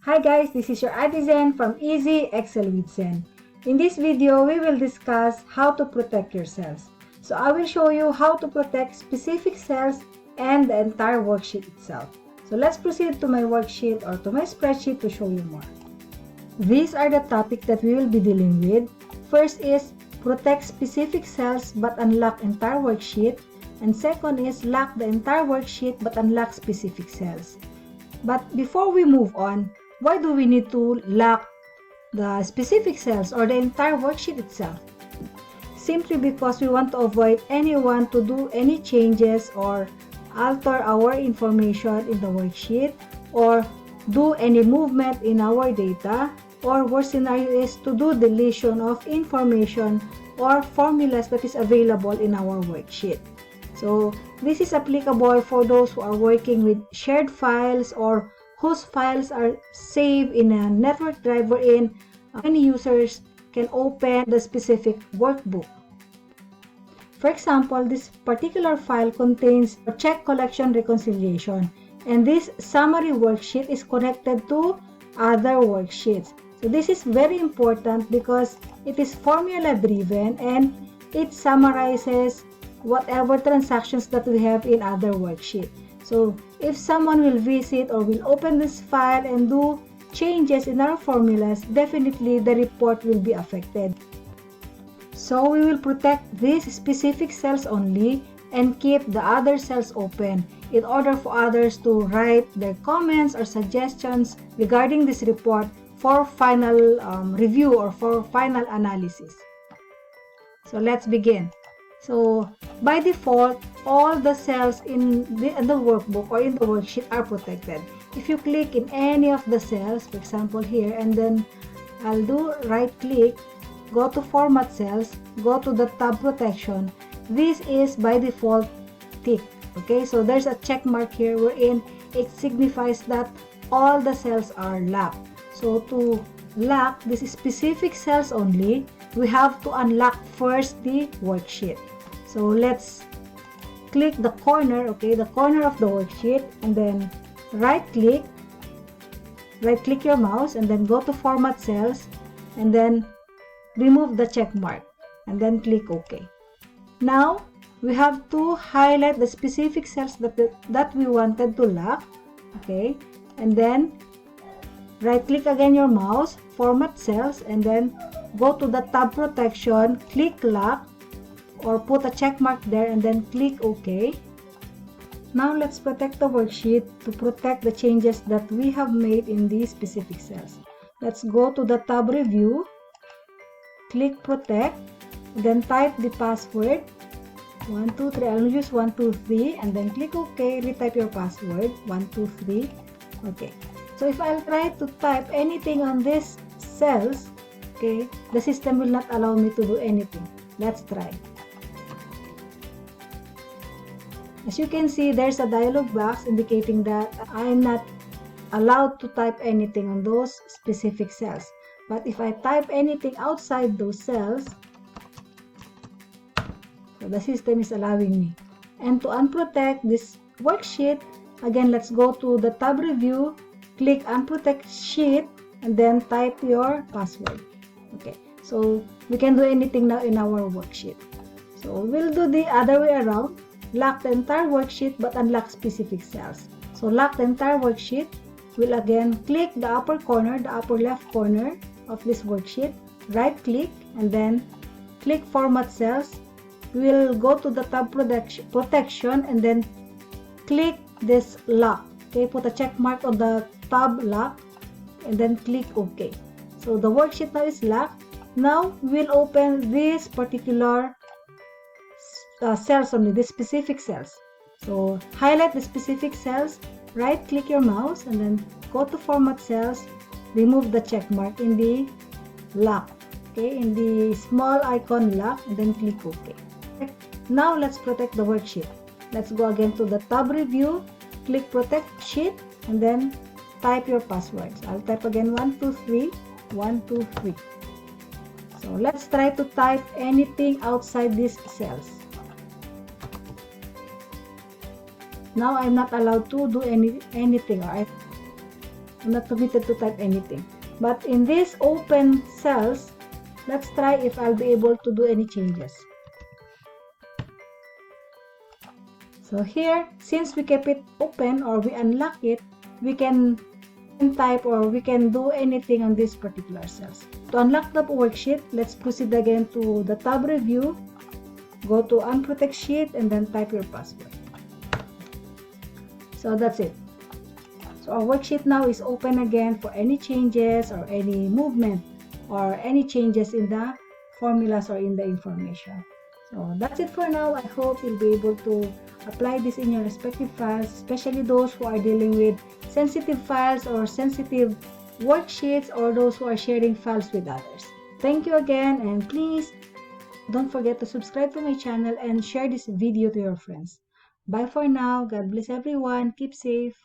Hi guys, this is your Ate Zen from Easy Excel with Zen. In this video, we will discuss how to protect your cells. So I will show you how to protect specific cells and the entire worksheet itself. So let's proceed to my worksheet or to my spreadsheet to show you more. These are the topics that we will be dealing with. First is protect specific cells but unlock entire worksheet. And second is lock the entire worksheet but unlock specific cells. But before we move on, why do we need to lock the specific cells or the entire worksheet itself? Simply because we want to avoid anyone to do any changes or alter our information in the worksheet or do any movement in our data, or worst scenario is to do deletion of information or formulas that is available in our worksheet. So this is applicable for those who are working with shared files or whose files are saved in a network drive wherein many users can open the specific workbook. For example, this particular file contains a check collection reconciliation, and this summary worksheet is connected to other worksheets. So this is very important because it is formula driven and it summarizes whatever transactions that we have in other worksheet. So if someone will visit or will open this file and do changes in our formulas, definitely the report will be affected. So we will protect these specific cells only and keep the other cells open in order for others to write their comments or suggestions regarding this report for final review or for final analysis. So let's begin. So by default, all the cells in the workbook or in the worksheet are protected. If you click in any of the cells, for example here, and then I'll do right click, go to format cells, go to the tab protection, this is by default tick. Okay, so there's a check mark here wherein it signifies that all the cells are locked. So to lock these specific cells only, we have to unlock first the worksheet. So let's click the corner, okay, the corner of the worksheet, and then right click your mouse, and then go to format cells, and then remove the check mark, and then click OK. Now we have to highlight the specific cells that we wanted to lock, okay, and then right click again your mouse, format cells, and then go to the tab protection, click lock or put a check mark there, and then click OK. Now let's protect the worksheet to protect the changes that we have made in these specific cells. Let's go to the tab review, click protect, then type the password 123. I'll use 123, and then click OK. Retype your password 123. Okay. So if I'll try to type anything on these cells, okay, the system will not allow me to do anything. Let's try. As you can see, there's a dialog box indicating that I'm not allowed to type anything on those specific cells. But if I type anything outside those cells, so the system is allowing me. And to unprotect this worksheet, again, let's go to the tab review, click unprotect sheet, and then type your password. Okay, so we can do anything now in our worksheet. So we'll do the other way around. Lock the entire worksheet but unlock specific cells. So lock the entire worksheet. We'll again click the upper corner, the upper left corner of this worksheet, right click, and then click format cells. We'll go to the tab protection and then click this lock. Okay, put a check mark on the tab lock and then click OK. So the worksheet now is locked. Now we'll open this particular cells only, the specific cells. So highlight the specific cells, right click your mouse, and then go to format cells, remove the check mark in the lock, okay, in the small icon lock, and then click OK. Now let's protect the worksheet. Let's go again to the tab review, click protect sheet, and then type your passwords. I'll type again 123 123. So let's try to type anything outside these cells. Now I'm not allowed to do anything. Right? I'm not permitted to type anything. But in this open cells, let's try if I'll be able to do any changes. So here, since we kept it open or we unlock it, we can type or we can do anything on these particular cells. To unlock the worksheet, let's proceed again to the tab review, go to unprotect sheet, and then type your password. So that's it. So our worksheet now is open again for any changes or any movement or any changes in the formulas or in the information. So that's it for now. I hope you'll be able to apply this in your respective files, especially those who are dealing with sensitive files or sensitive worksheets, or those who are sharing files with others. Thank you again, and please don't forget to subscribe to my channel and share this video to your friends. Bye for now. God bless everyone. Keep safe.